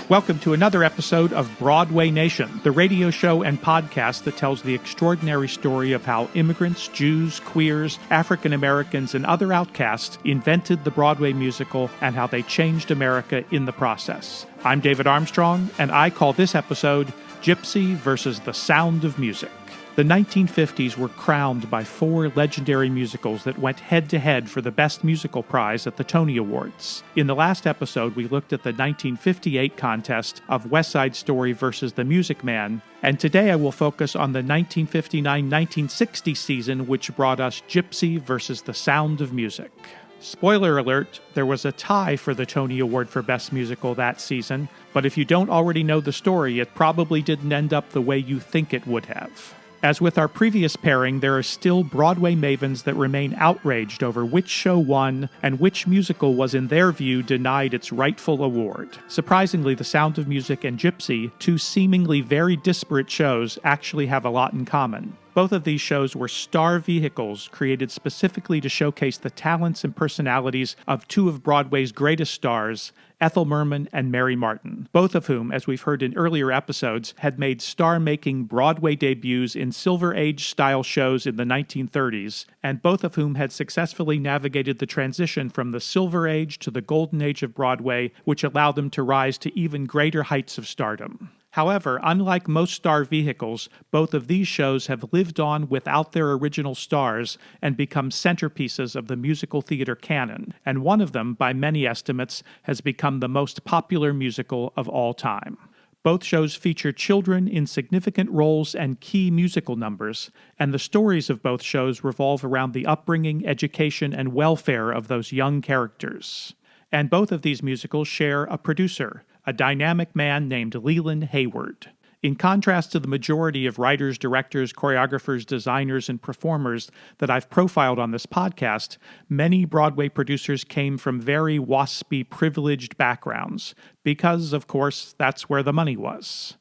Welcome to another episode of Broadway Nation, the radio show and podcast that tells the extraordinary story of how immigrants, Jews, queers, African Americans, and other outcasts invented the Broadway musical and how they changed America in the process. I'm David Armstrong, and I call this episode Gypsy versus the Sound of Music. The 1950s were crowned by four legendary musicals that went head-to-head for the Best Musical Prize at the Tony Awards. In the last episode, we looked at the 1958 contest of West Side Story versus The Music Man, and today I will focus on the 1959-1960 season, which brought us Gypsy versus The Sound of Music. Spoiler alert, there was a tie for the Tony Award for Best Musical that season, but if you don't already know the story, it probably didn't end up the way you think it would have. As with our previous pairing, there are still Broadway mavens that remain outraged over which show won and which musical was, in their view, denied its rightful award. Surprisingly, The Sound of Music and Gypsy, two seemingly very disparate shows, actually have a lot in common. Both of these shows were star vehicles created specifically to showcase the talents and personalities of two of Broadway's greatest stars, Ethel Merman and Mary Martin, both of whom, as we've heard in earlier episodes, had made star-making Broadway debuts in Silver Age-style shows in the 1930s, and both of whom had successfully navigated the transition from the Silver Age to the Golden Age of Broadway, which allowed them to rise to even greater heights of stardom. However, unlike most star vehicles, both of these shows have lived on without their original stars and become centerpieces of the musical theater canon, and one of them, by many estimates, has become the most popular musical of all time. Both shows feature children in significant roles and key musical numbers, and the stories of both shows revolve around the upbringing, education, and welfare of those young characters. And both of these musicals share a producer, a dynamic man named Leland Hayward. In contrast to the majority of writers, directors, choreographers, designers, and performers that I've profiled on this podcast, many Broadway producers came from very waspy, privileged backgrounds, because, of course, that's where the money was.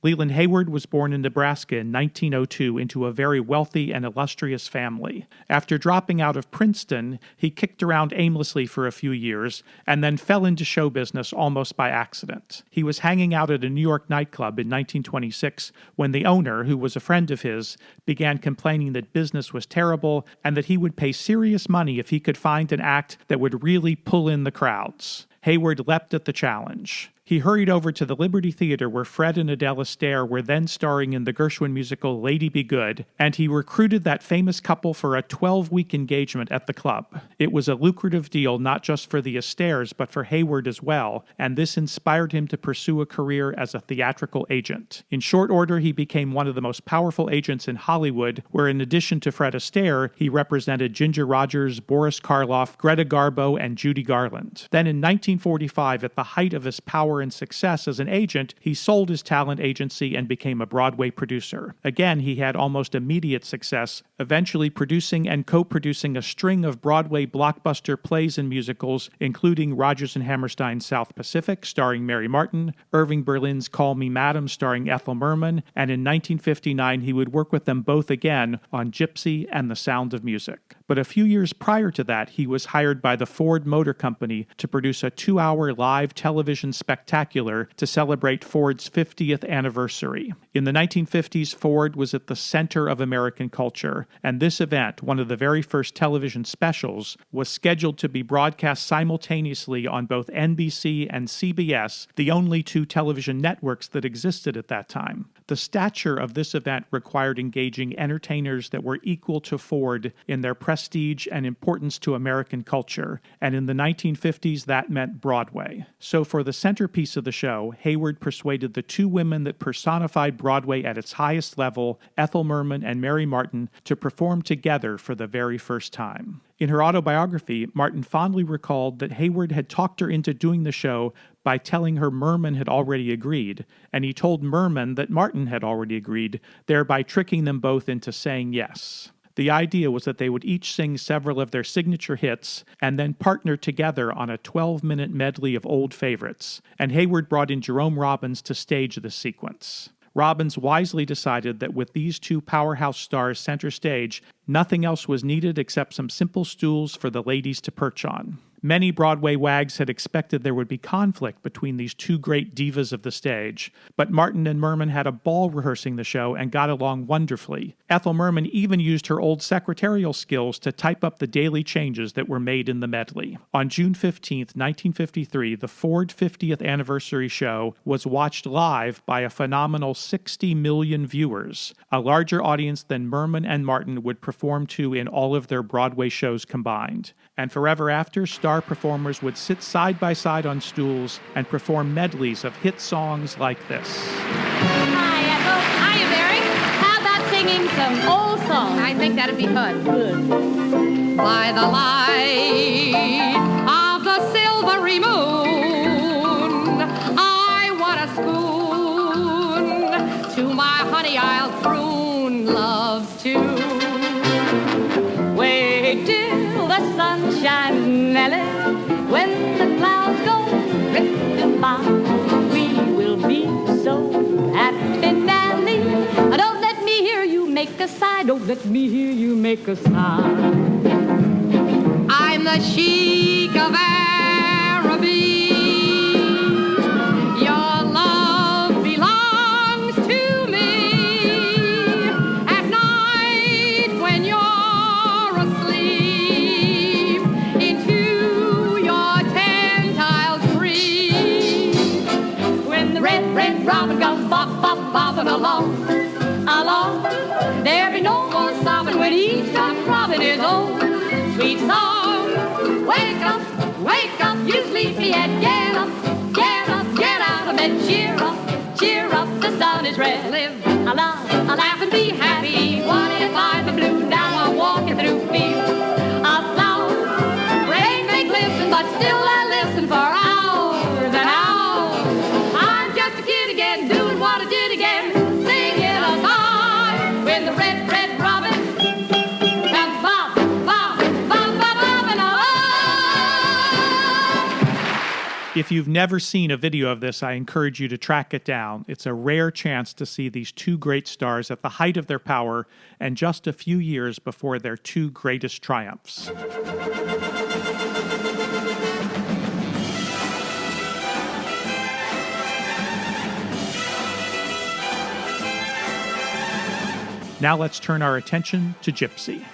Leland Hayward was born in Nebraska in 1902 into a very wealthy and illustrious family. After dropping out of Princeton, he kicked around aimlessly for a few years and then fell into show business almost by accident. He was hanging out at a New York nightclub in 1926 when the owner, who was a friend of his, began complaining that business was terrible and that he would pay serious money if he could find an act that would really pull in the crowds. Hayward leapt at the challenge. He hurried over to the Liberty Theater where Fred and Adele Astaire were then starring in the Gershwin musical Lady Be Good, and he recruited that famous couple for a 12-week engagement at the club. It was a lucrative deal not just for the Astaires but for Hayward as well, and this inspired him to pursue a career as a theatrical agent. In short order, he became one of the most powerful agents in Hollywood, where in addition to Fred Astaire, he represented Ginger Rogers, Boris Karloff, Greta Garbo, and Judy Garland. Then in 1945, at the height of his power and success as an agent, he sold his talent agency and became a Broadway producer. Again, he had almost immediate success, eventually producing and co-producing a string of Broadway blockbuster plays and musicals, including Rodgers and Hammerstein's South Pacific, starring Mary Martin, Irving Berlin's Call Me Madam, starring Ethel Merman, and in 1959 he would work with them both again on Gypsy and The Sound of Music. But a few years prior to that, he was hired by the Ford Motor Company to produce a 2-hour live television spectacular to celebrate Ford's 50th anniversary. In the 1950s, Ford was at the center of American culture, and this event, one of the very first television specials, was scheduled to be broadcast simultaneously on both NBC and CBS, the only two television networks that existed at that time. The stature of this event required engaging entertainers that were equal to Ford in their prestige and importance to American culture, and in the 1950s that meant Broadway. So for the centerpiece of the show, Hayward persuaded the two women that personified Broadway at its highest level, Ethel Merman and Mary Martin, to perform together for the very first time. In her autobiography, Martin fondly recalled that Hayward had talked her into doing the show by telling her Merman had already agreed, and he told Merman that Martin had already agreed, thereby tricking them both into saying yes. The idea was that they would each sing several of their signature hits and then partner together on a 12-minute medley of old favorites, and Hayward brought in Jerome Robbins to stage this sequence. Robbins wisely decided that with these two powerhouse stars center stage, nothing else was needed except some simple stools for the ladies to perch on. Many Broadway wags had expected there would be conflict between these two great divas of the stage, but Martin and Merman had a ball rehearsing the show and got along wonderfully. Ethel Merman even used her old secretarial skills to type up the daily changes that were made in the medley. On June 15, 1953, the Ford 50th anniversary show was watched live by a phenomenal 60 million viewers, a larger audience than Merman and Martin would perform to in all of their Broadway shows combined. And forever after, star performers would sit side by side on stools and perform medleys of hit songs like this. Hi, Ethel. Hiya, Mary. How about singing some old songs? I think that'd be fun. Good. By the light of the silvery moon, I want a spoon. To my honey I'll croon love's tune. Wait till the sunshine, Nellie, when the clouds go drifting by, we will be so happy, Nellie. Don't let me hear you make a sigh. Don't let me hear you make a sigh. I'm the chic of Araby. Your love belongs to me. At night when you're asleep, into your tent I'll creep. When the red robin comes bopping along, there be no more stopping when he stops robbing his own sweet song. Wake up, you sleepyhead, get up, get out of bed, cheer up, the sun is red. Live, I laugh and be happy. What if I'm the blue? Now I'm walking through fields of flowers. Rain may glisten, but still I listen for hours and hours. I'm just a kid again, doing what I did again, singing a song. When the red robin comes bobbing along. If you've never seen a video of this, I encourage you to track it down. It's a rare chance to see these two great stars at the height of their power and just a few years before their two greatest triumphs. Now let's turn our attention to Gypsy.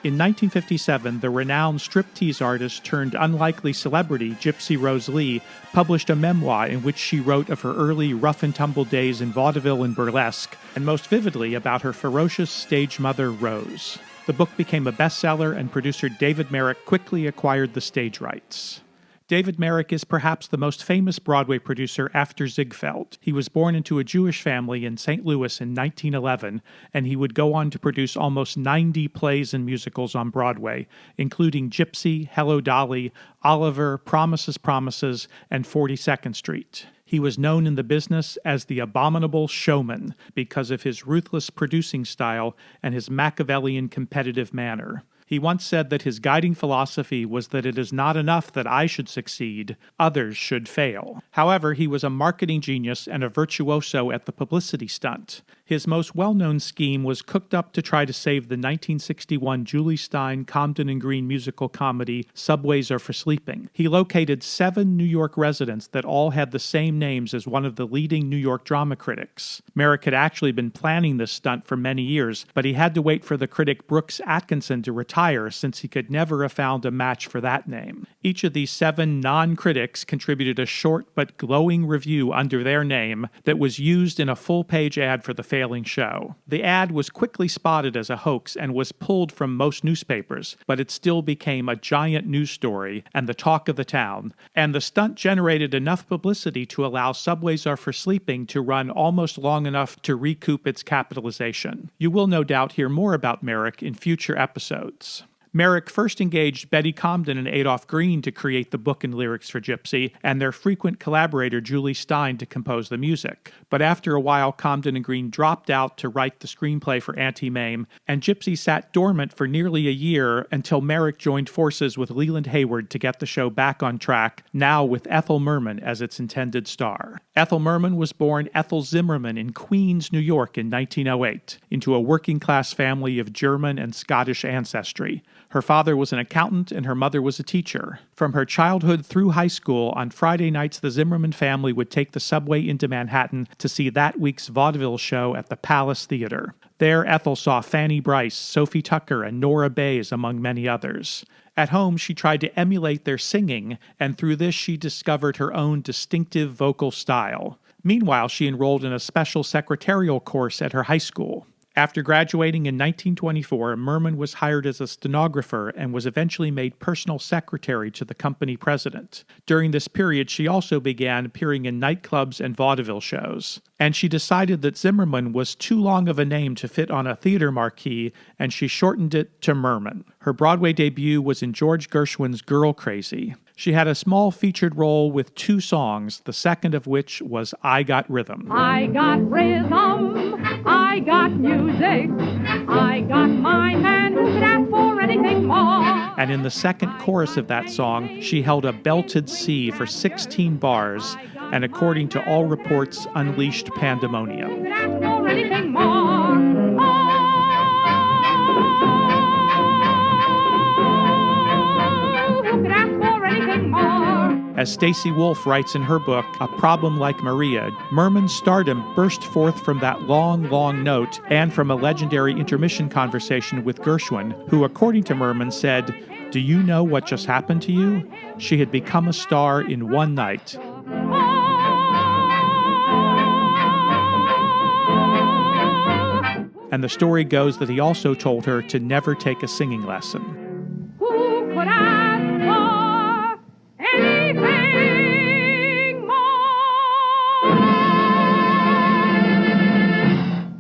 In 1957, the renowned striptease artist turned unlikely celebrity Gypsy Rose Lee published a memoir in which she wrote of her early rough-and-tumble days in vaudeville and burlesque, and most vividly about her ferocious stage mother, Rose. The book became a bestseller, and producer David Merrick quickly acquired the stage rights. David Merrick is perhaps the most famous Broadway producer after Ziegfeld. He was born into a Jewish family in St. Louis in 1911, and he would go on to produce almost 90 plays and musicals on Broadway, including Gypsy, Hello Dolly, Oliver, Promises, Promises, and 42nd Street. He was known in the business as the Abominable Showman because of his ruthless producing style and his Machiavellian competitive manner. He once said that his guiding philosophy was that it is not enough that I should succeed, others should fail. However, he was a marketing genius and a virtuoso at the publicity stunt. His most well-known scheme was cooked up to try to save the 1961 Julie Stein Comden and Green musical comedy Subways Are for Sleeping. He located 7 New York residents that all had the same names as one of the leading New York drama critics. Merrick had actually been planning this stunt for many years, but he had to wait for the critic Brooks Atkinson to retire since he could never have found a match for that name. Each of these 7 non-critics contributed a short but glowing review under their name that was used in a full-page ad for the failing show. The ad was quickly spotted as a hoax and was pulled from most newspapers, but it still became a giant news story and the talk of the town, and the stunt generated enough publicity to allow Subways Are for Sleeping to run almost long enough to recoup its capitalization. You will no doubt hear more about Merrick in future episodes. Merrick first engaged Betty Comden and Adolph Green to create the book and lyrics for Gypsy, and their frequent collaborator Julie Stein to compose the music. But after a while, Comden and Green dropped out to write the screenplay for Auntie Mame, and Gypsy sat dormant for nearly a year until Merrick joined forces with Leland Hayward to get the show back on track, now with Ethel Merman as its intended star. Ethel Merman was born Ethel Zimmerman in Queens, New York in 1908, into a working-class family of German and Scottish ancestry. Her father was an accountant and her mother was a teacher. From her childhood through high school, on Friday nights the Zimmerman family would take the subway into Manhattan to see that week's vaudeville show at the Palace Theater. There Ethel saw Fanny Brice, Sophie Tucker, and Nora Bayes, among many others. At home, she tried to emulate their singing, and through this she discovered her own distinctive vocal style. Meanwhile, she enrolled in a special secretarial course at her high school. After graduating in 1924, Merman was hired as a stenographer and was eventually made personal secretary to the company president. During this period, she also began appearing in nightclubs and vaudeville shows. And she decided that Zimmerman was too long of a name to fit on a theater marquee, and she shortened it to Merman. Her Broadway debut was in George Gershwin's Girl Crazy. She had a small featured role with 2 songs, the second of which was I Got Rhythm. I got rhythm, I got music, I got my man who could ask for anything more. And in the second chorus of that song, she held a belted C for 16 bars, and according to all reports, unleashed pandemonium. Who could ask for anything more? Who could ask for anything more? As Stacey Wolf writes in her book, A Problem Like Maria, Merman's stardom burst forth from that long, long note and from a legendary intermission conversation with Gershwin, who, according to Merman, said, "Do you know what just happened to you? She had become a star in one night." And the story goes that he also told her to never take a singing lesson. Who could ask for anything more?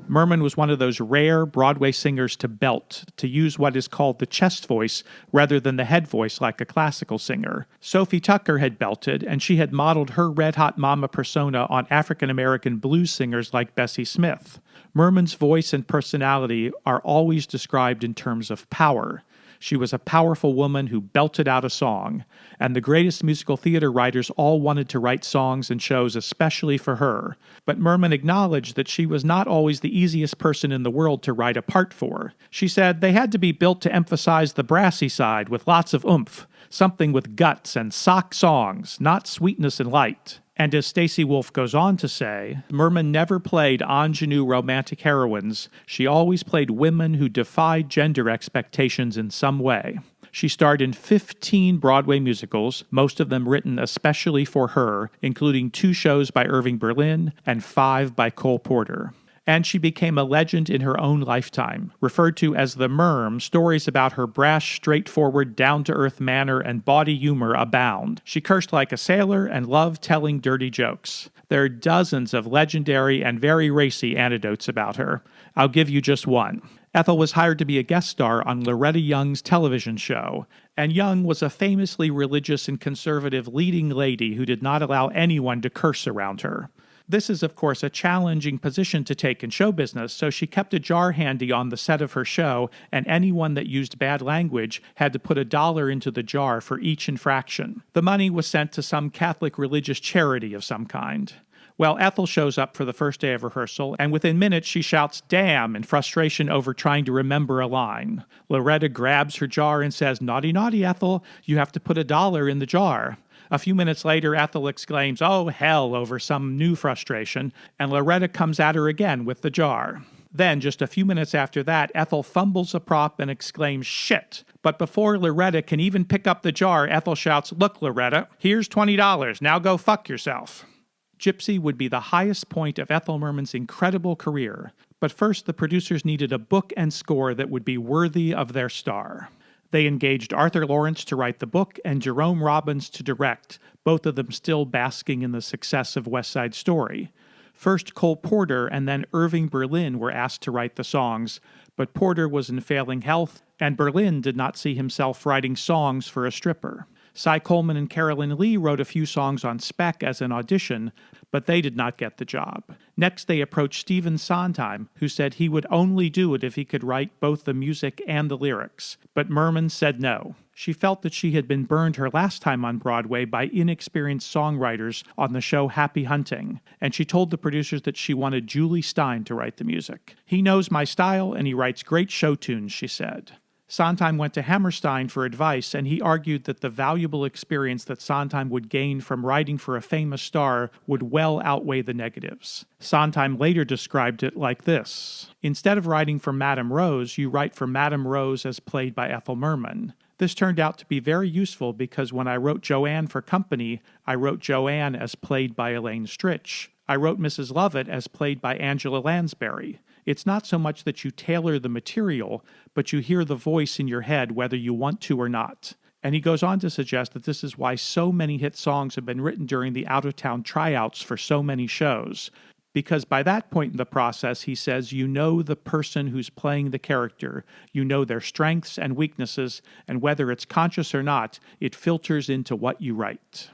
Merman was one of those rare Broadway singers to belt, to use what is called the chest voice rather than the head voice like a classical singer. Sophie Tucker had belted, and she had modeled her red-hot mama persona on African-American blues singers like Bessie Smith. Merman's voice and personality are always described in terms of power. She was a powerful woman who belted out a song, and the greatest musical theater writers all wanted to write songs and shows especially for her. But Merman acknowledged that she was not always the easiest person in the world to write a part for. She said they had to be built to emphasize the brassy side with lots of oomph, something with guts and sock songs, not sweetness and light. And as Stacey Wolf goes on to say, Merman never played ingenue romantic heroines. She always played women who defied gender expectations in some way. She starred in 15 Broadway musicals, most of them written especially for her, including 2 shows by Irving Berlin and 5 by Cole Porter. And she became a legend in her own lifetime. Referred to as the Merm, stories about her brash, straightforward, down-to-earth manner and bawdy humor abound. She cursed like a sailor and loved telling dirty jokes. There are dozens of legendary and very racy anecdotes about her. I'll give you just one. Ethel was hired to be a guest star on Loretta Young's television show, and Young was a famously religious and conservative leading lady who did not allow anyone to curse around her. This is, of course, a challenging position to take in show business, so she kept a jar handy on the set of her show, and anyone that used bad language had to put $1 into the jar for each infraction. The money was sent to some Catholic religious charity of some kind. Well, Ethel shows up for the first day of rehearsal, and within minutes she shouts, "Damn!" in frustration over trying to remember a line. Loretta grabs her jar and says, "Naughty, naughty, Ethel, you have to put $1 in the jar." A few minutes later, Ethel exclaims, "Oh, hell," over some new frustration, and Loretta comes at her again with the jar. Then, just a few minutes after that, Ethel fumbles a prop and exclaims, "Shit!" But before Loretta can even pick up the jar, Ethel shouts, "Look, Loretta, here's $20. Now go fuck yourself." Gypsy would be the highest point of Ethel Merman's incredible career. But first, the producers needed a book and score that would be worthy of their star. They engaged Arthur Lawrence to write the book and Jerome Robbins to direct, both of them still basking in the success of West Side Story. First Cole Porter and then Irving Berlin were asked to write the songs, but Porter was in failing health, and Berlin did not see himself writing songs for a stripper. Cy Coleman and Carolyn Lee wrote a few songs on spec as an audition, but they did not get the job. Next, they approached Stephen Sondheim, who said he would only do it if he could write both the music and the lyrics. But Merman said no. She felt that she had been burned her last time on Broadway by inexperienced songwriters on the show Happy Hunting, and she told the producers that she wanted Julie Stein to write the music. "He knows my style, and he writes great show tunes," she said. Sondheim went to Hammerstein for advice, and he argued that the valuable experience that Sondheim would gain from writing for a famous star would well outweigh the negatives. Sondheim later described it like this: "Instead of writing for Madame Rose, you write for Madame Rose as played by Ethel Merman. This turned out to be very useful because when I wrote Joanne for company, I wrote Joanne as played by Elaine Stritch. I wrote Mrs. Lovett as played by Angela Lansbury. It's not so much that you tailor the material, but you hear the voice in your head whether you want to or not." And he goes on to suggest that this is why so many hit songs have been written during the out-of-town tryouts for so many shows. Because by that point in the process, he says, you know the person who's playing the character, you know their strengths and weaknesses, and whether it's conscious or not, it filters into what you write.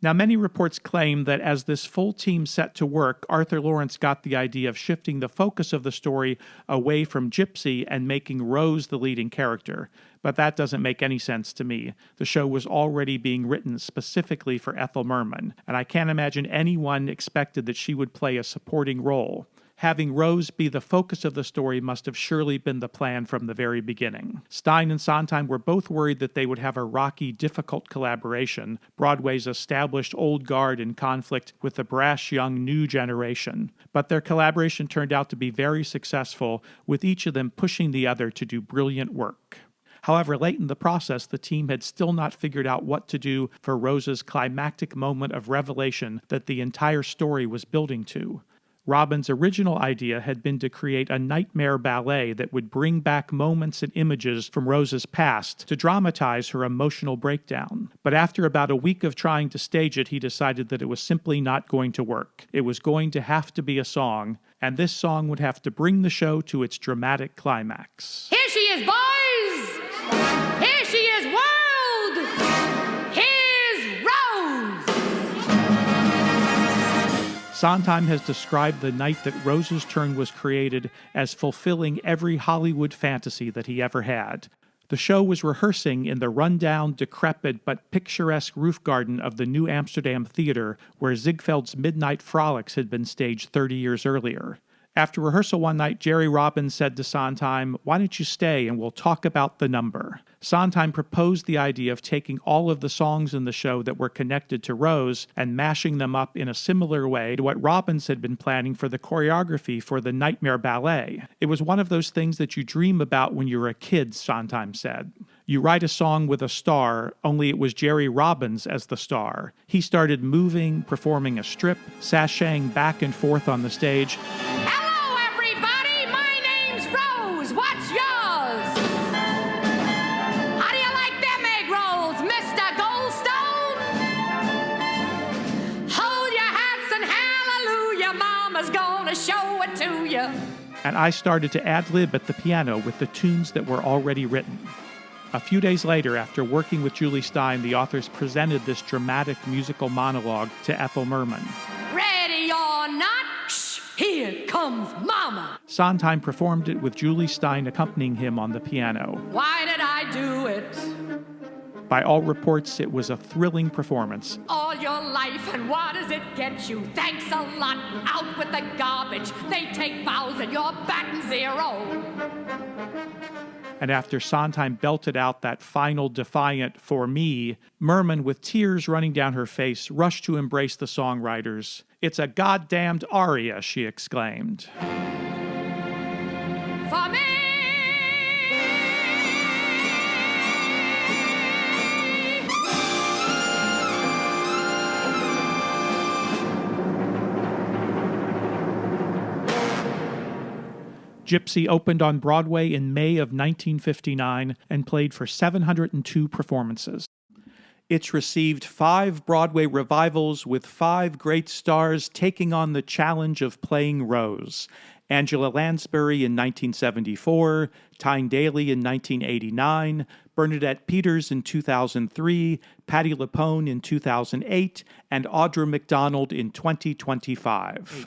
Now, many reports claim that as this full team set to work, Arthur Lawrence got the idea of shifting the focus of the story away from Gypsy and making Rose the leading character. But that doesn't make any sense to me. The show was already being written specifically for Ethel Merman, and I can't imagine anyone expected that she would play a supporting role. Having Rose be the focus of the story must have surely been the plan from the very beginning. Stein and Sondheim were both worried that they would have a rocky, difficult collaboration, Broadway's established old guard in conflict with the brash young new generation. But their collaboration turned out to be very successful, with each of them pushing the other to do brilliant work. However, late in the process, the team had still not figured out what to do for Rose's climactic moment of revelation that the entire story was building to. Robin's original idea had been to create a nightmare ballet that would bring back moments and images from Rose's past to dramatize her emotional breakdown. But after about a week of trying to stage it, he decided that it was simply not going to work. It was going to have to be a song, and this song would have to bring the show to its dramatic climax. Here she is, boys! Here she is, world! Here's Rose! Sondheim has described the night that Rose's turn was created as fulfilling every Hollywood fantasy that he ever had. The show was rehearsing in the rundown, decrepit, but picturesque roof garden of the New Amsterdam Theater, where Ziegfeld's Midnight Frolics had been staged 30 years earlier. After rehearsal one night, Jerry Robbins said to Sondheim, "Why don't you stay and we'll talk about the number?" Sondheim proposed the idea of taking all of the songs in the show that were connected to Rose and mashing them up in a similar way to what Robbins had been planning for the choreography for the Nightmare Ballet. It was one of those things that you dream about when you're a kid, Sondheim said. You write a song with a star, only it was Jerry Robbins as the star. He started moving, performing a strip, sashaying back and forth on the stage. Hello, everybody! My name's Rose. What's yours? How do you like them egg rolls, Mr. Goldstone? Hold your hats and hallelujah, Mama's gonna show it to you. And I started to ad-lib at the piano with the tunes that were already written. A few days later, after working with Julie Stein, the authors presented this dramatic musical monologue to Ethel Merman. Ready or not, shh, here comes Mama. Sondheim performed it with Julie Stein accompanying him on the piano. Why did I do it? By all reports, it was a thrilling performance. All your life, and what does it get you? Thanks a lot, out with the garbage. They take bows and you're batting zero. And after Sondheim belted out that final defiant "for me," Merman, with tears running down her face, rushed to embrace the songwriters. "It's a goddamned aria," she exclaimed. For me! Gypsy opened on Broadway in May of 1959 and played for 702 performances. It's received 5 Broadway revivals with 5 great stars taking on the challenge of playing Rose. Angela Lansbury in 1974, Tyne Daly in 1989, Bernadette Peters in 2003, Patti LuPone in 2008, and Audra McDonald in 2025.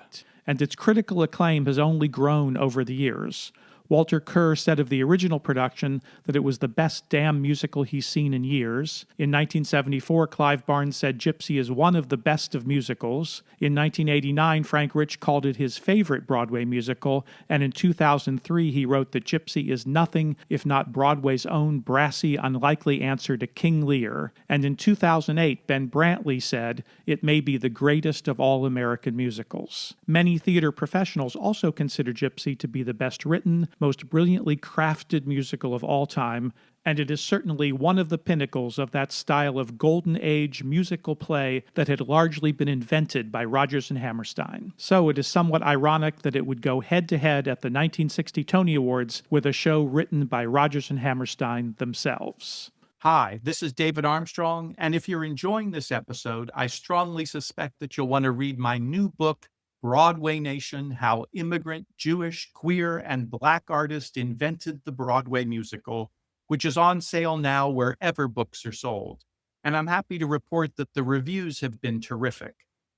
And its critical acclaim has only grown over the years. Walter Kerr said of the original production that it was the best damn musical he's seen in years. In 1974, Clive Barnes said Gypsy is one of the best of musicals. In 1989, Frank Rich called it his favorite Broadway musical, and in 2003 he wrote that Gypsy is nothing if not Broadway's own brassy, unlikely answer to King Lear. And in 2008, Ben Brantley said it may be the greatest of all American musicals. Many theater professionals also consider Gypsy to be the best written, most brilliantly crafted musical of all time, and it is certainly one of the pinnacles of that style of golden age musical play that had largely been invented by Rodgers and Hammerstein. So it is somewhat ironic that it would go head-to-head at the 1960 Tony Awards with a show written by Rodgers and Hammerstein themselves. Hi, this is David Armstrong, and if you're enjoying this episode, I strongly suspect that you'll want to read my new book, Broadway Nation: How Immigrant, Jewish, Queer, and Black Artists Invented the Broadway Musical, which is on sale now wherever books are sold. And I'm happy to report that the reviews have been terrific.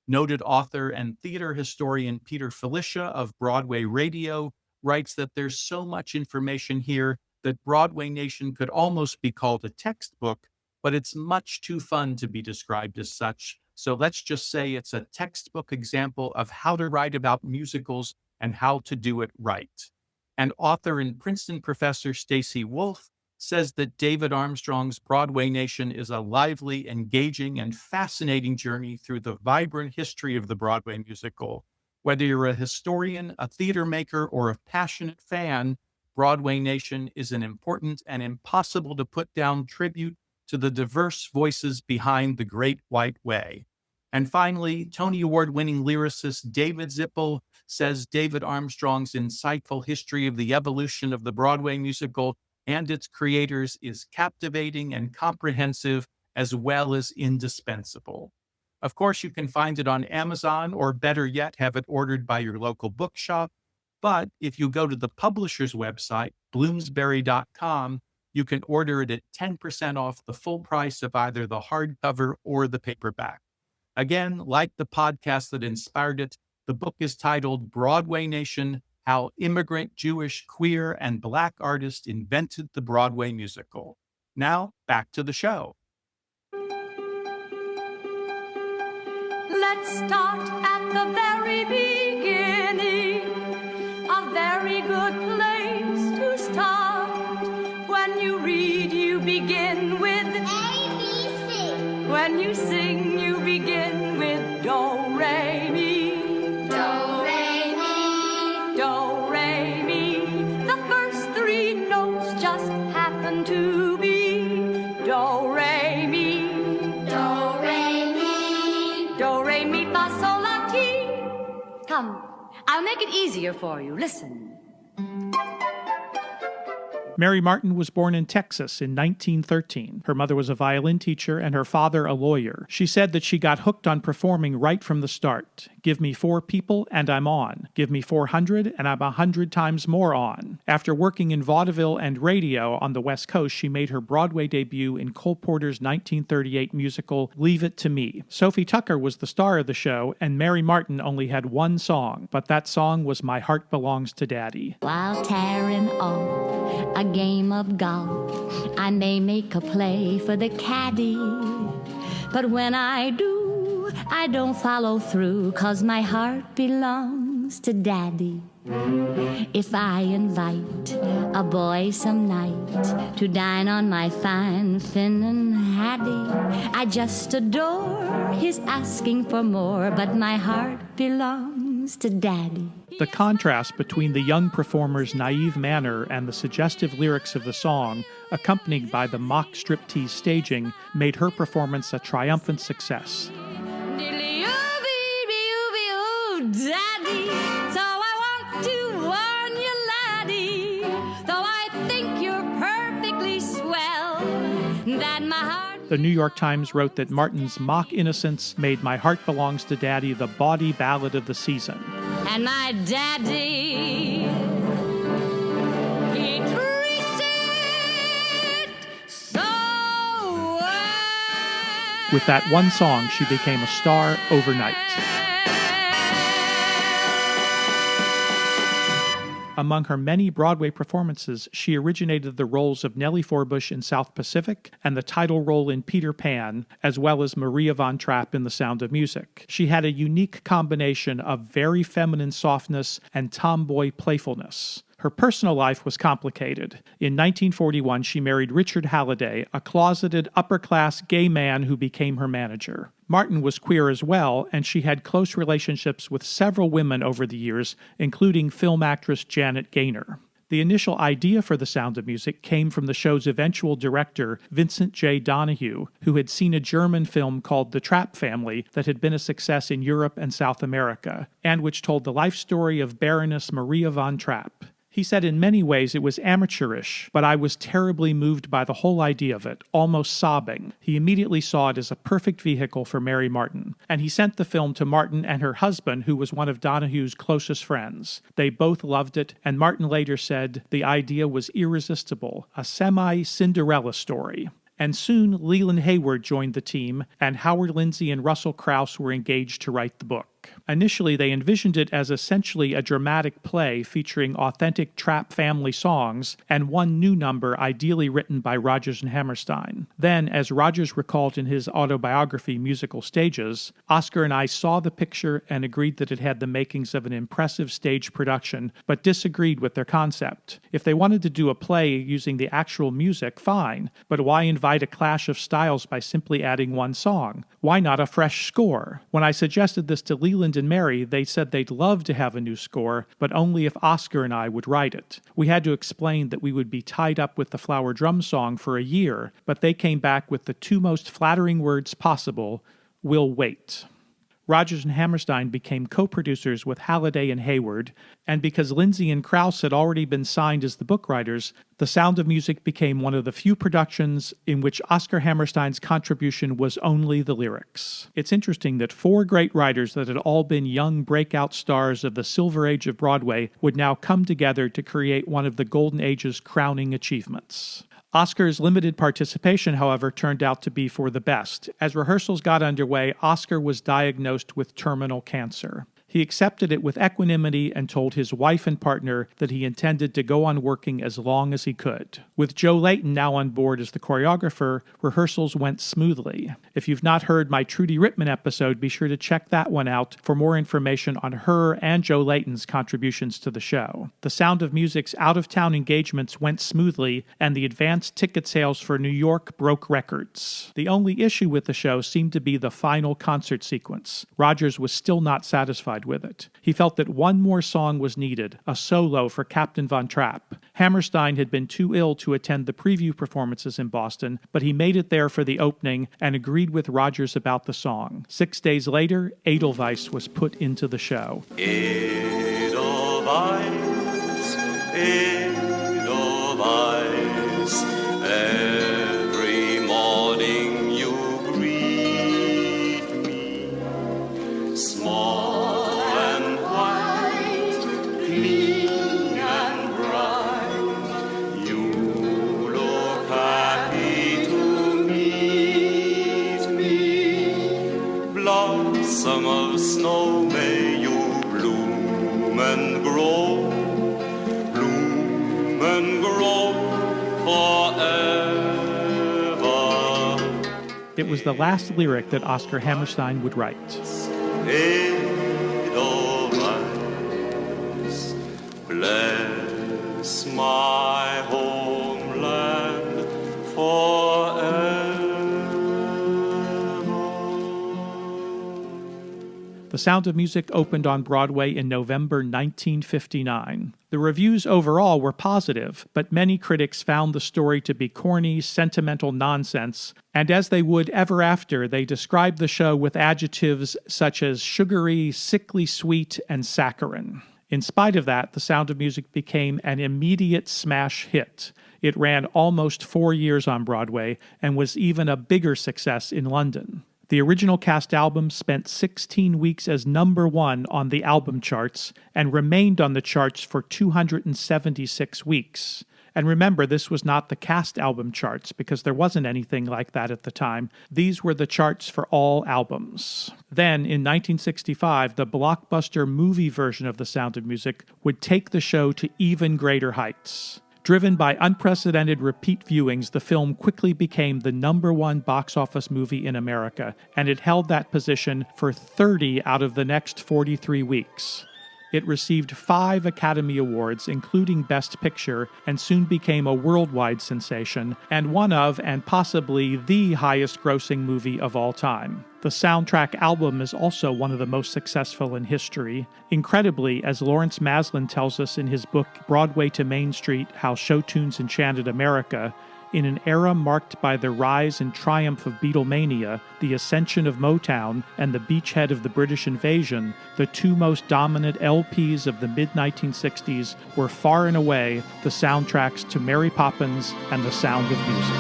Noted author and theater historian Peter Felicia of Broadway Radio writes that there's so much information here that Broadway Nation could almost be called a textbook, but it's much too fun to be described as such. So let's just say it's a textbook example of how to write about musicals and how to do it right. And author and Princeton professor Stacy Wolf says that David Armstrong's Broadway Nation is a lively, engaging, and fascinating journey through the vibrant history of the Broadway musical. Whether you're a historian, a theater maker, or a passionate fan, Broadway Nation is an important and impossible to put down tribute to the diverse voices behind the Great White Way. And finally, Tony Award-winning lyricist David Zippel says David Armstrong's insightful history of the evolution of the Broadway musical and its creators is captivating and comprehensive, as well as indispensable. Of course, you can find it on Amazon, or better yet, have it ordered by your local bookshop. But if you go to the publisher's website, bloomsbury.com, you can order it at 10% off the full price of either the hardcover or the paperback. Again, like the podcast that inspired it, the book is titled Broadway Nation: How Immigrant, Jewish, Queer, and Black Artists Invented the Broadway Musical. Now, back to the show. Let's start at the very beginning. A very good place to start. When you read, you begin with ABC. When you sing, you begin with Do, Re, Mi. Do, Re, Mi. Do, Re, Mi. The first three notes just happen to be Do, Re, Mi. Do, Re, Mi. Do, Re, Mi, Fa, Sol, La, Ti. Come, I'll make it easier for you. Listen. Mary Martin was born in Texas in 1913. Her mother was a violin teacher and her father a lawyer. She said that she got hooked on performing right from the start. Give me 4 people and I'm on. Give me 400 and I'm 100 times more on. After working in vaudeville and radio on the West Coast, she made her Broadway debut in Cole Porter's 1938 musical Leave It to Me. Sophie Tucker was the star of the show, and Mary Martin only had one song, but that song was My Heart Belongs to Daddy. While tearing off a game of golf, I may make a play for the caddy, but when I do, I don't follow through, 'cause my heart belongs to Daddy. If I invite a boy some night to dine on my fine Finnan Haddie, I just adore his asking for more, but my heart belongs to Daddy. The contrast between the young performer's naive manner and the suggestive lyrics of the song, accompanied by the mock striptease staging, made her performance a triumphant success. Daddy, so I want to warn you, laddie, though I think you're perfectly swell, that my heart... The New York Times wrote that Martin's mock innocence made My Heart Belongs to Daddy the bawdy ballad of the season. And my daddy, he treats it so well. With that one song, she became a star overnight. Among her many Broadway performances, she originated the roles of Nellie Forbush in South Pacific and the title role in Peter Pan, as well as Maria von Trapp in The Sound of Music. She had a unique combination of very feminine softness and tomboy playfulness. Her personal life was complicated. In 1941, she married Richard Halliday, a closeted, upper-class gay man who became her manager. Martin was queer as well, and she had close relationships with several women over the years, including film actress Janet Gaynor. The initial idea for The Sound of Music came from the show's eventual director, Vincent J. Donahue, who had seen a German film called The Trapp Family that had been a success in Europe and South America, and which told the life story of Baroness Maria von Trapp. He said in many ways it was amateurish, but I was terribly moved by the whole idea of it, almost sobbing. He immediately saw it as a perfect vehicle for Mary Martin, and he sent the film to Martin and her husband, who was one of Donahue's closest friends. They both loved it, and Martin later said the idea was irresistible, a semi-Cinderella story. And soon Leland Hayward joined the team, and Howard Lindsay and Russell Crouse were engaged to write the book. Initially, they envisioned it as essentially a dramatic play featuring authentic Trapp family songs and one new number ideally written by Rodgers and Hammerstein. Then, as Rodgers recalled in his autobiography Musical Stages, Oscar and I saw the picture and agreed that it had the makings of an impressive stage production, but disagreed with their concept. If they wanted to do a play using the actual music, fine, but why invite a clash of styles by simply adding one song? Why not a fresh score? When I suggested this to Leland and Mary, they said they'd love to have a new score, but only if Oscar and I would write it. We had to explain that we would be tied up with the Flower Drum Song for a year, but they came back with the two most flattering words possible: "We'll wait." Rodgers and Hammerstein became co-producers with Halliday and Hayward, and because Lindsay and Crouse had already been signed as the book writers, The Sound of Music became one of the few productions in which Oscar Hammerstein's contribution was only the lyrics. It's interesting that four great writers that had all been young breakout stars of the Silver Age of Broadway would now come together to create one of the Golden Age's crowning achievements. Oscar's limited participation, however, turned out to be for the best. As rehearsals got underway, Oscar was diagnosed with terminal cancer. He accepted it with equanimity and told his wife and partner that he intended to go on working as long as he could. With Joe Layton now on board as the choreographer, rehearsals went smoothly. If you've not heard my Trudy Rittman episode, be sure to check that one out for more information on her and Joe Layton's contributions to the show. The Sound of Music's out-of-town engagements went smoothly, and the advanced ticket sales for New York broke records. The only issue with the show seemed to be the final concert sequence. Rodgers was still not satisfied with it. He felt that one more song was needed, a solo for Captain Von Trapp. Hammerstein had been too ill to attend the preview performances in Boston, but he made it there for the opening and agreed with Rodgers about the song. 6 days later, Edelweiss was put into the show. Edelweiss, Edelweiss, every morning you greet me, small and white, clean and bright, you look happy to meet me, blossom of snow, may you bloom and grow forever. It was the last lyric that Oscar Hammerstein would write. Edelweiss, bless my homeland forever. The Sound of Music opened on Broadway in November 1959. The reviews overall were positive, but many critics found the story to be corny, sentimental nonsense, and as they would ever after, they described the show with adjectives such as sugary, sickly sweet, and saccharine. In spite of that, The Sound of Music became an immediate smash hit. It ran almost 4 years on Broadway and was even a bigger success in London. The original cast album spent 16 weeks as #1 on the album charts and remained on the charts for 276 weeks. And remember, this was not the cast album charts, because there wasn't anything like that at the time. These were the charts for all albums. Then, in 1965, the blockbuster movie version of The Sound of Music would take the show to even greater heights. Driven by unprecedented repeat viewings, the film quickly became the #1 box office movie in America, and it held that position for 30 out of the next 43 weeks. It received 5 Academy Awards, including Best Picture, and soon became a worldwide sensation, and one of, and possibly the highest-grossing movie of all time. The soundtrack album is also one of the most successful in history. Incredibly, as Lawrence Maslin tells us in his book Broadway to Main Street, How Show Tunes Enchanted America, in an era marked by the rise and triumph of Beatlemania, the ascension of Motown, and the beachhead of the British invasion, the 2 most dominant LPs of the mid-1960s were far and away the soundtracks to Mary Poppins and The Sound of Music.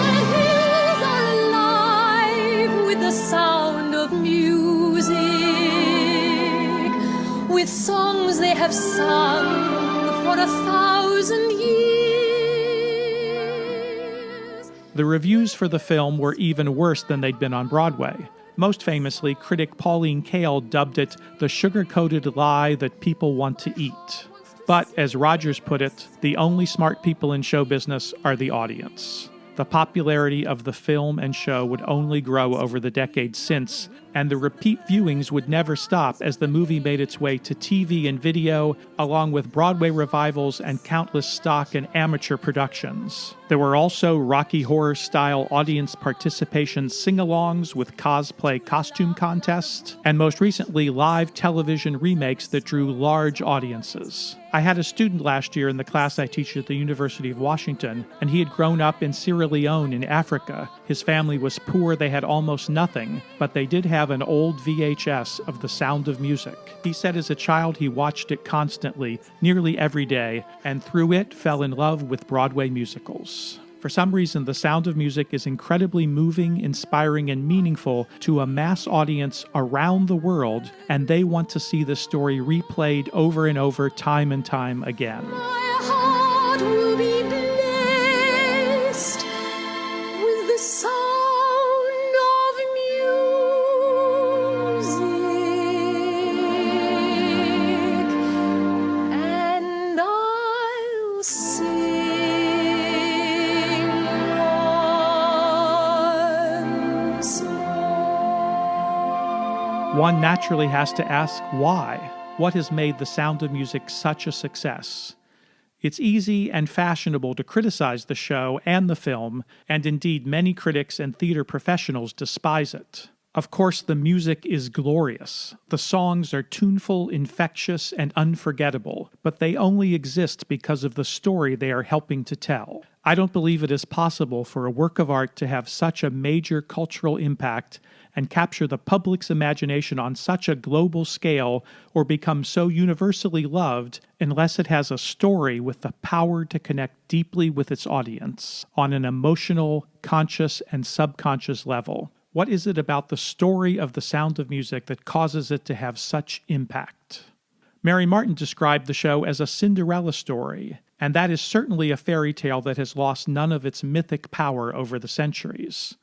The hills are alive with the sound of music, with songs they have sung for 1,000 years. The reviews for the film were even worse than they'd been on Broadway. Most famously, critic Pauline Kael dubbed it the sugar-coated lie that people want to eat. But, as Rogers put it, the only smart people in show business are the audience. The popularity of the film and show would only grow over the decades since, and the repeat viewings would never stop as the movie made its way to TV and video, along with Broadway revivals and countless stock and amateur productions. There were also Rocky Horror-style audience participation sing-alongs with cosplay costume contests, and most recently live television remakes that drew large audiences. I had a student last year in the class I teach at the University of Washington, and he had grown up in Sierra Leone in Africa. His family was poor, they had almost nothing, but they did have an old VHS of The Sound of Music. He said as a child he watched it constantly, nearly every day, and through it fell in love with Broadway musicals. For some reason, The Sound of Music is incredibly moving, inspiring, and meaningful to a mass audience around the world, and they want to see the story replayed over and over, time and time again. My heart will be blessed with the sound of music, and I'll sing once more. One naturally has to ask why. What has made The Sound of Music such a success? It's easy and fashionable to criticize the show and the film, and indeed many critics and theater professionals despise it. Of course, the music is glorious. The songs are tuneful, infectious, and unforgettable, but they only exist because of the story they are helping to tell. I don't believe it is possible for a work of art to have such a major cultural impact and capture the public's imagination on such a global scale or become so universally loved unless it has a story with the power to connect deeply with its audience on an emotional, conscious, and subconscious level. What is it about the story of The Sound of Music that causes it to have such impact? Mary Martin described the show as a Cinderella story, and that is certainly a fairy tale that has lost none of its mythic power over the centuries.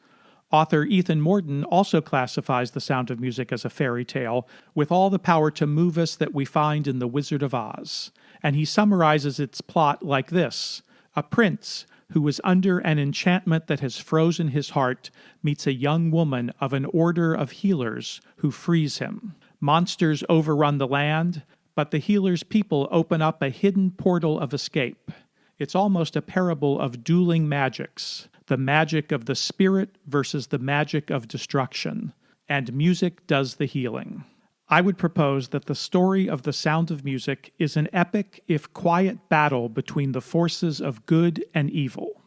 Author Ethan Morton also classifies The Sound of Music as a fairy tale, with all the power to move us that we find in The Wizard of Oz, and he summarizes its plot like this: a prince who is under an enchantment that has frozen his heart meets a young woman of an order of healers who frees him. Monsters overrun the land, but the healer's people open up a hidden portal of escape. It's almost a parable of dueling magics, the magic of the spirit versus the magic of destruction, and music does the healing. I would propose that the story of The Sound of Music is an epic, if quiet, battle between the forces of good and evil.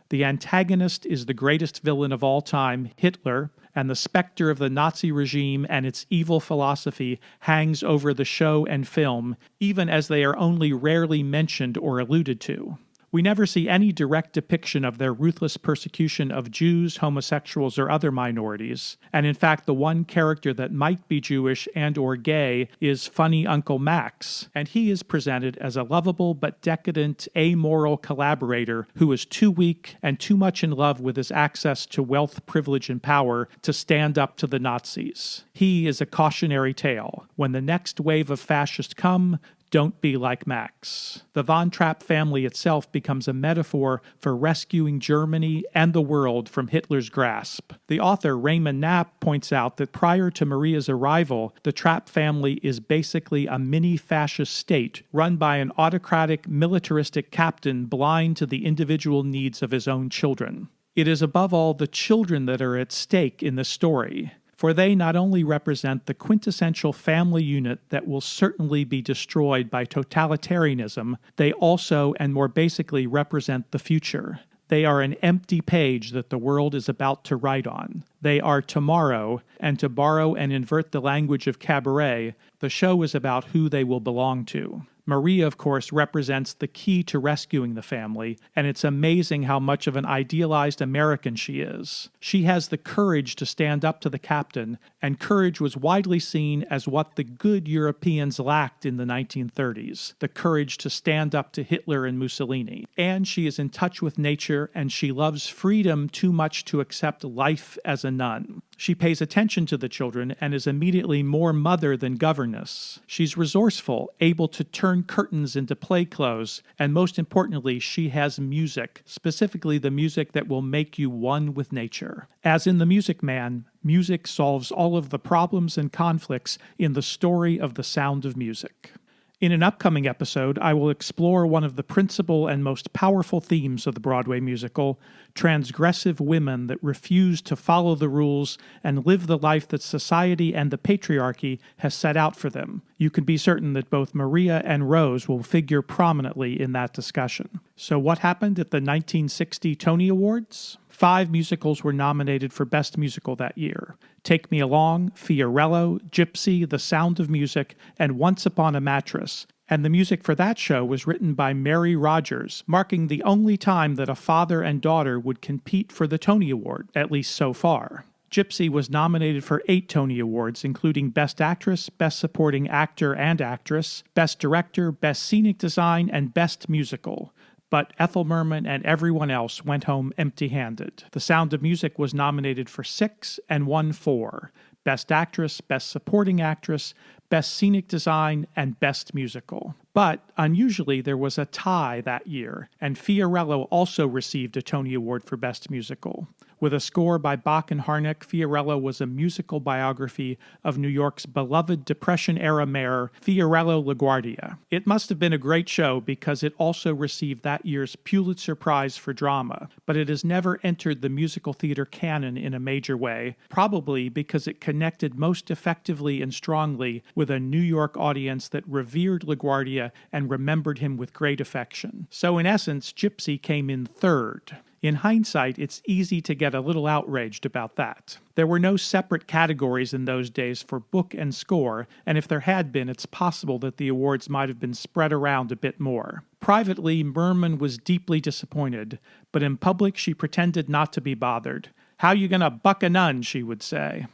The antagonist is the greatest villain of all time, Hitler, and the specter of the Nazi regime and its evil philosophy hangs over the show and film, even as they are only rarely mentioned or alluded to. We never see any direct depiction of their ruthless persecution of Jews, homosexuals, or other minorities, and in fact the one character that might be Jewish and or gay is funny Uncle Max, and he is presented as a lovable but decadent, amoral collaborator who is too weak and too much in love with his access to wealth, privilege, and power to stand up to the Nazis. He is a cautionary tale. When the next wave of fascists come, don't be like Max. The Von Trapp family itself becomes a metaphor for rescuing Germany and the world from Hitler's grasp. The author Raymond Knapp points out that prior to Maria's arrival, the Trapp family is basically a mini-fascist state run by an autocratic, militaristic captain blind to the individual needs of his own children. It is above all the children that are at stake in the story, for they not only represent the quintessential family unit that will certainly be destroyed by totalitarianism, they also and more basically represent the future. They are an empty page that the world is about to write on. They are tomorrow, and to borrow and invert the language of Cabaret, the show is about who they will belong to. Maria, of course, represents the key to rescuing the family, and it's amazing how much of an idealized American she is. She has the courage to stand up to the captain, and courage was widely seen as what the good Europeans lacked in the 1930s, the courage to stand up to Hitler and Mussolini. And she is in touch with nature, and she loves freedom too much to accept life as a nun. She pays attention to the children and is immediately more mother than governess. She's resourceful, able to turn curtains into play clothes, and most importantly, she has music, specifically the music that will make you one with nature. As in The Music Man, music solves all of the problems and conflicts in the story of The Sound of Music. In an upcoming episode, I will explore one of the principal and most powerful themes of the Broadway musical, transgressive women that refuse to follow the rules and live the life that society and the patriarchy has set out for them. You can be certain that both Maria and Rose will figure prominently in that discussion. So what happened at the 1960 Tony Awards? 5 musicals were nominated for Best Musical that year. Take Me Along, Fiorello, Gypsy, The Sound of Music, and Once Upon a Mattress. And the music for that show was written by Mary Rodgers, marking the only time that a father and daughter would compete for the Tony Award, at least so far. Gypsy was nominated for 8 Tony Awards, including Best Actress, Best Supporting Actor and Actress, Best Director, Best Scenic Design, and Best Musical. But Ethel Merman and everyone else went home empty-handed. The Sound of Music was nominated for 6 and won 4. Best Actress, Best Supporting Actress, Best Scenic Design, and Best Musical. But, unusually, there was a tie that year, and Fiorello also received a Tony Award for Best Musical. With a score by Bach and Harnick, Fiorello was a musical biography of New York's beloved Depression-era mayor, Fiorello LaGuardia. It must have been a great show because it also received that year's Pulitzer Prize for Drama, but it has never entered the musical theater canon in a major way, probably because it connected most effectively and strongly with a New York audience that revered LaGuardia and remembered him with great affection. So in essence, Gypsy came in 3rd. In hindsight, it's easy to get a little outraged about that. There were no separate categories in those days for book and score, and if there had been, it's possible that the awards might have been spread around a bit more. Privately, Merman was deeply disappointed, but in public she pretended not to be bothered. "How you gonna buck a nun?" she would say.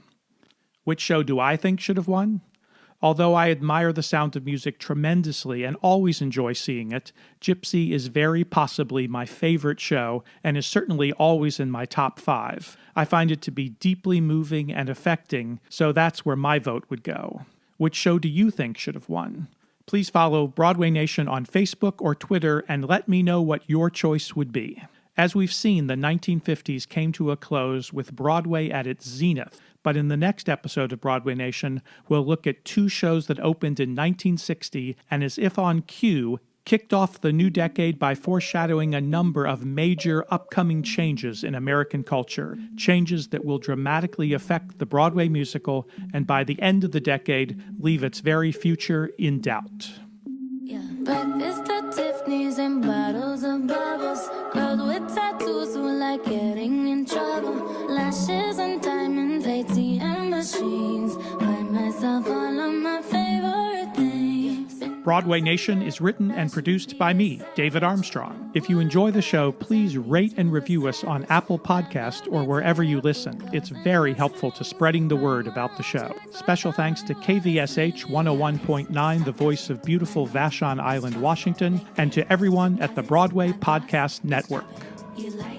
Which show do I think should have won? Although I admire The Sound of Music tremendously and always enjoy seeing it, Gypsy is very possibly my favorite show and is certainly always in my top 5. I find it to be deeply moving and affecting, so that's where my vote would go. Which show do you think should have won? Please follow Broadway Nation on Facebook or Twitter and let me know what your choice would be. As we've seen, the 1950s came to a close with Broadway at its zenith, but in the next episode of Broadway Nation, we'll look at 2 shows that opened in 1960 and, as if on cue, kicked off the new decade by foreshadowing a number of major upcoming changes in American culture, changes that will dramatically affect the Broadway musical and by the end of the decade leave its very future in doubt. Breakfast at Tiffany's and bottles of bubbles. Girls with tattoos who like getting in trouble. Lashes and diamonds, ATM machines. Buy myself all of my favorite things. Broadway Nation is written and produced by me, David Armstrong. If you enjoy the show, please rate and review us on Apple Podcast or wherever you listen. It's very helpful to spreading the word about the show. Special thanks to KVSH 101.9, the voice of beautiful Vashon Island, Washington, and to everyone at the Broadway Podcast Network. You like